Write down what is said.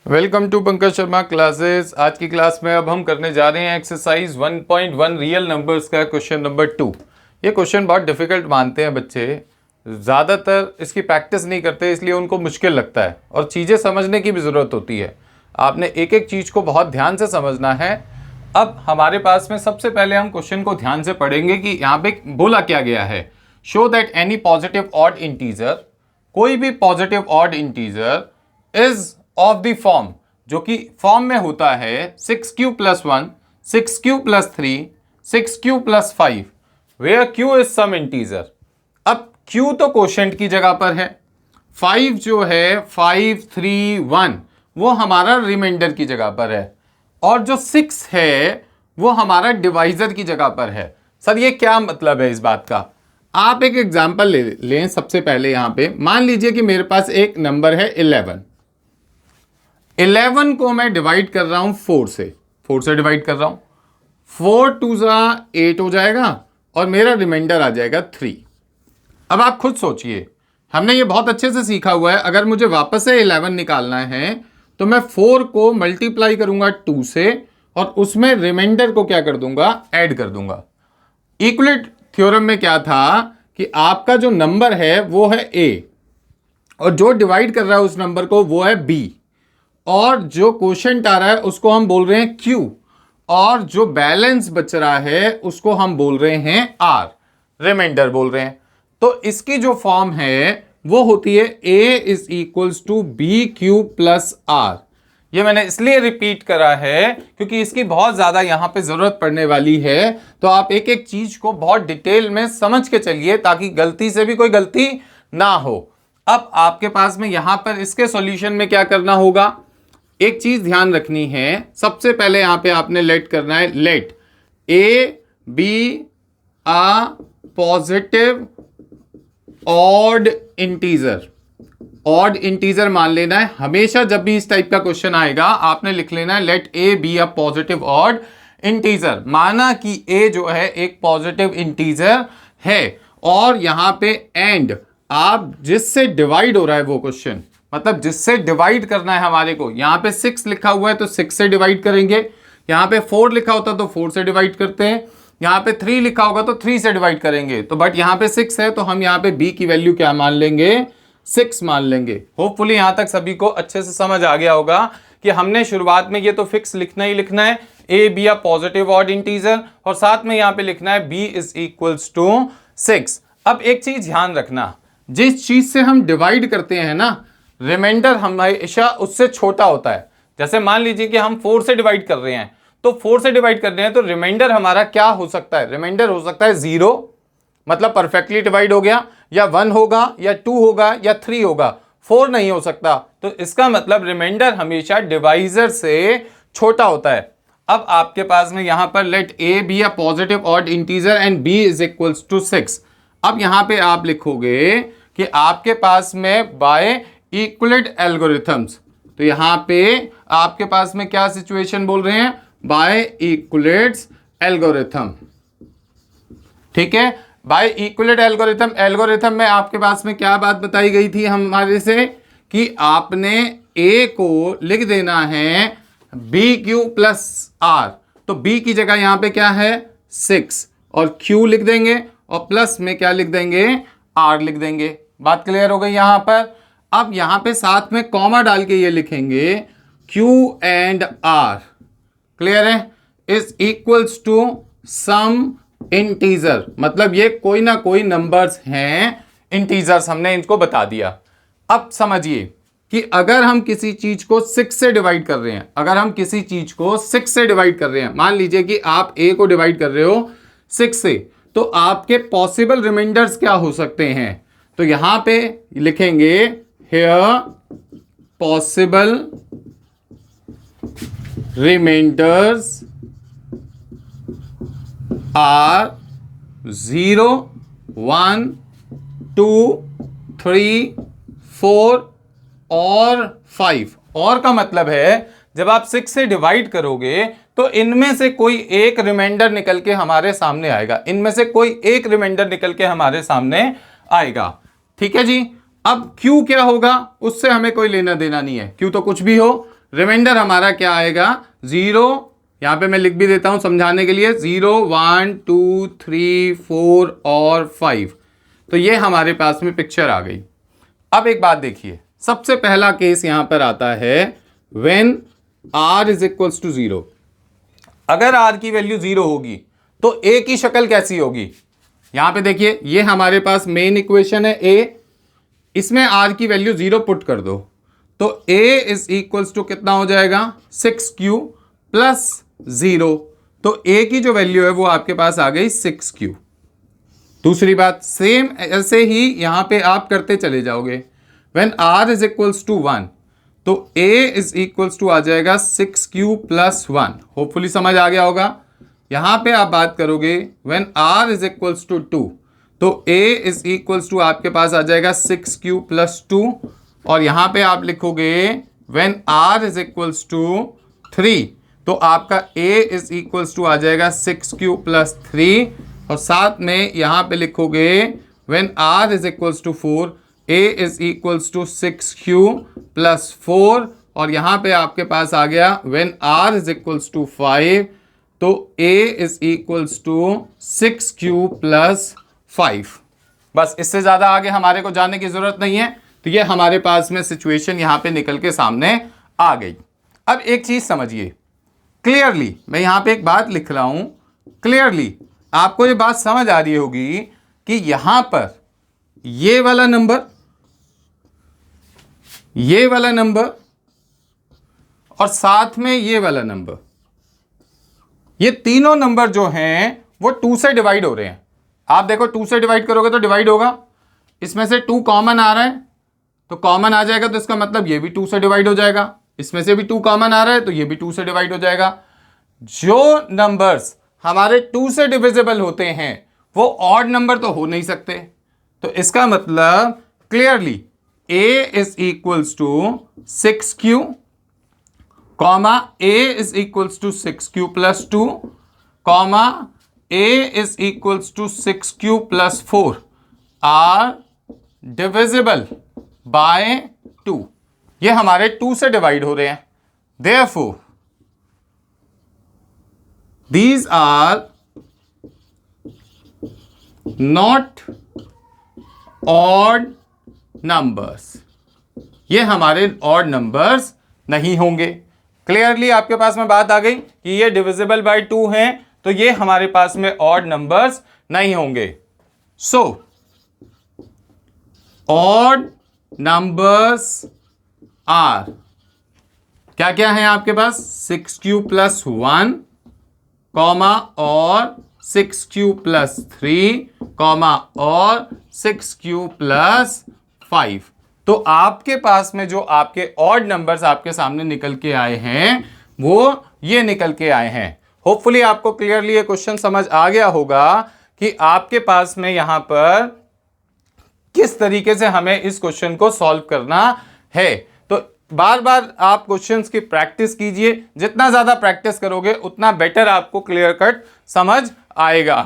Welcome to Pankaj Sharma classes. आज की class में अब हम करने जा रहे हैं एक्सरसाइज 1.1 रियल नंबर्स का क्वेश्चन नंबर 2। ये क्वेश्चन बहुत डिफिकल्ट मानते हैं बच्चे, ज़्यादातर इसकी प्रैक्टिस नहीं करते इसलिए उनको मुश्किल लगता है और चीज़ें समझने की भी ज़रूरत होती है। आपने एक एक चीज़ को बहुत ध्यान से समझना है। अब हमारे पास में सबसे पहले हम क्वेश्चन को ध्यान से पढ़ेंगे कि यहाँ पे बोला क्या गया है। Show that any positive odd integer, कोई भी positive odd integer is of the form, जो कि फॉर्म में होता है 6q + 1, 6q + 3, 6q + 5, where q is some integer. अब q तो कोशेंट की जगह पर है, 5 जो है 5, 3, 1 वो हमारा रिमाइंडर की जगह पर है, और जो 6 है वो हमारा डिवाइजर की जगह पर है। सर ये क्या मतलब है इस बात का? आप एक एग्जांपल ले लें। सबसे पहले यहां पे मान लीजिए कि मेरे पास एक नंबर है 11 को मैं डिवाइड कर रहा हूं 4 से डिवाइड कर रहा हूं। 4 2 8 हो जाएगा और मेरा रिमाइंडर आ जाएगा 3। अब आप खुद सोचिए, हमने ये बहुत अच्छे से सीखा हुआ है। अगर मुझे वापस से 11 निकालना है तो मैं 4 को मल्टीप्लाई करूंगा 2 से और उसमें रिमाइंडर को क्या कर दूंगा, ऐड कर दूंगा। इक्वलिट थ्योरम में क्या था कि आपका जो नंबर है वो है a और जो डिवाइड कर रहा है उस नंबर को वो है b, और जो क्वोशेंट आ रहा है उसको हम बोल रहे हैं q, और जो बैलेंस बच रहा है उसको हम बोल रहे हैं r, रिमाइंडर बोल रहे हैं। तो इसकी जो फॉर्म है वो होती है a = bq + r। ये मैंने इसलिए रिपीट करा है क्योंकि इसकी बहुत ज्यादा यहां पे जरूरत पड़ने वाली है। तो आप एक एक चीज को बहुत डिटेल में समझ के चलिए ताकि गलती से भी कोई गलती ना हो। अब आपके पास में यहां पर इसके सॉल्यूशन में क्या करना होगा, एक चीज ध्यान रखनी है। सबसे पहले यहां पे आपने लेट करना है, let a be a positive odd integer. Odd integer मान लेना है। हमेशा जब भी इस टाइप का क्वेश्चन आएगा आपने लिख लेना है let a be a positive odd integer. माना कि a जो है एक पॉजिटिव इंटीजर है और यहां पे एंड आप जिससे डिवाइड हो रहा है वो क्वेश्चन, मतलब जिससे डिवाइड करना है हमारे को। यहां पे 6 लिखा हुआ है तो 6 से डिवाइड करेंगे। यहां पे 4 लिखा होता तो 4 से डिवाइड करते हैं। यहां पे 3 लिखा होगा तो 3 से डिवाइड करेंगे। तो बट यहां पे 6 है तो हम यहां पे b की वैल्यू क्या मान लेंगे, 6 मान लेंगे। होपफुली यहां तक सभी को अच्छे से समझ आ गया होगा कि हमने शुरुआत में ये तो फिक्स लिखना ही लिखना है, a be a positive odd integer, और साथ में यहां पे लिखना है b = 6। अब एक चीज ध्यान रखना, जिस चीज से हम डिवाइड करते हैं ना, रिमाइंडर हमेशा उससे छोटा होता है। जैसे मान लीजिए कि हम 4 से डिवाइड कर रहे हैं, तो 4 से डिवाइड कर रहे हैं तो रिमाइंडर हमारा क्या हो सकता है, रिमाइंडर हो सकता है 0, मतलब परफेक्टली डिवाइड हो गया, या 1 होगा, या 2 होगा, या 3 होगा। 4 नहीं हो सकता। तो इसका मतलब रिमाइंडर हमेशा डिवाइजर से छोटा होता है। अब आपके पास में यहां पर let a be a positive odd integer and b = 6। अब यहां पे आप लिखोगे कि आपके पास में बाय इक्वलिट एल्गोरिथम्स, तो यहां पे आपके पास में क्या सिचुएशन बोल रहे हैं, बाय इक्वलिट्स एल्गोरिथम। ठीक है, बाय इक्वलिट एल्गोरिथम। एल्गोरिथम में आपके पास में क्या बात बताई गई थी हमारे से कि आपने a को लिख देना है bq + r। तो b की जगह यहां पे क्या है 6 और q लिख देंगे और प्लस में क्या लिख देंगे, r लिख देंगे। बात क्लियर हो गई यहां पर। अब यहां पे साथ में कॉमा डाल के ये लिखेंगे q एंड r, क्लियर है, is equals to some integer, मतलब ये कोई ना कोई नंबर्स हैं, इंटीजर्स, हमने इनको बता दिया। अब समझिए कि अगर हम किसी चीज को 6 से डिवाइड कर रहे हैं, अगर हम किसी चीज को 6 से डिवाइड कर रहे हैं, मान लीजिए कि आप a को डिवाइड कर रहे हो 6 से, तो आपके पॉसिबल रिमाइंडर्स क्या हो सकते हैं, तो यहां पे लिखेंगे हियर पॉसिबल रिमाइंडर्स आर 0, 1, 2, 3, 4 और 5। और का मतलब है जब आप 6 से डिवाइड करोगे तो इनमें से कोई एक रिमाइंडर निकल के हमारे सामने आएगा, इनमें से कोई एक रिमाइंडर निकल के हमारे सामने आएगा। ठीक है जी। अब Q क्या होगा उससे हमें कोई लेना देना नहीं है, Q तो कुछ भी हो, रिमाइंडर हमारा क्या आएगा 0, यहां पे मैं लिख भी देता हूं समझाने के लिए 0 1 2 3 4 और 5। तो ये हमारे पास में पिक्चर आ गई। अब एक बात देखिए, सबसे पहला केस यहां पर आता है when r is equals to 0। अगर r की वैल्यू 0 होगी तो a की शक्ल कैसी होगी? यहां पे देखिए, ये हमारे पास मेन इक्वेशन है a, इसमें r की वैल्यू 0 पुट कर दो तो a इज इक्वल्स टू कितना हो जाएगा 6q प्लस 0। तो a की जो वैल्यू है वो आपके पास आ गई 6q। दूसरी बात सेम ऐसे ही यहां पे आप करते चले जाओगे। When r is equals to 1 तो a इज इक्वल्स टू आ जाएगा 6q प्लस 1। होपफुली समझ आ गया होगा। यहां पे आप बात करोगे when r is equals to 2 तो a इज इक्वल्स टू आपके पास आ जाएगा 6q प्लस 2। और यहां पे आप लिखोगे when r is equals to 3 तो आपका a इज इक्वल्स टू आ जाएगा 6q प्लस 3। और साथ में यहां पे लिखोगे when r is equals to 4 a is equals to 6q plus 4। और यहां पे आपके पास आ गया when r is equals to 5 तो a is equals to 6q plus 5। बस इससे ज्यादा आगे हमारे को जाने की जरूरत नहीं है। तो ये हमारे पास में सिचुएशन यहां पे निकल के सामने आ गई। अब एक चीज समझिए क्लियरली, मैं यहां पे एक बात लिख रहा हूं क्लियरली, आपको ये बात समझ आ रही होगी कि यहां पर ये वाला नंबर और साथ में ये वाला नंबर, ये तीनों नंबर जो हैं वो 2 से डिवाइड हो रहे हैं। आप देखो 2 से डिवाइड करोगे तो डिवाइड होगा, इसमें से 2 कॉमन आ रहा है तो कॉमन आ जाएगा, तो इसका मतलब ये भी 2 से डिवाइड हो जाएगा। इसमें से भी 2 कॉमन आ रहा है तो ये भी 2 से डिवाइड हो जाएगा। जो नंबर्स हमारे 2 से डिविजिबल होते हैं वो ऑड नंबर तो हो नहीं सकते। तो इसका मतलब clearly a is equals to 6q comma a is equals to 6q plus 2 comma a is equals to 6q plus 4 are divisible by 2। ये हमारे 2 से डिवाइड हो रहे हैं। Therefore these are not odd numbers। ये हमारे odd numbers नहीं होंगे। क्लियरली आपके पास में बात आ गई कि ये डिविजिबल बाय 2 हैं तो ये हमारे पास में odd numbers नहीं होंगे। So odd numbers are क्या क्या है आपके पास 6q प्लस 1 कॉमा और 6q प्लस 3 कॉमा और 6q प्लस 5। तो आपके पास में जो आपके ऑड नंबर्स आपके सामने निकल के आए हैं वो ये निकल के आए हैं। होपफुली आपको क्लियरली ये क्वेश्चन समझ आ गया होगा कि आपके पास में यहां पर किस तरीके से हमें इस क्वेश्चन को सॉल्व करना है। तो बार बार आप क्वेश्चंस की प्रैक्टिस कीजिए, जितना ज्यादा प्रैक्टिस करोगे उतना बेटर आपको क्लियर कट समझ आएगा।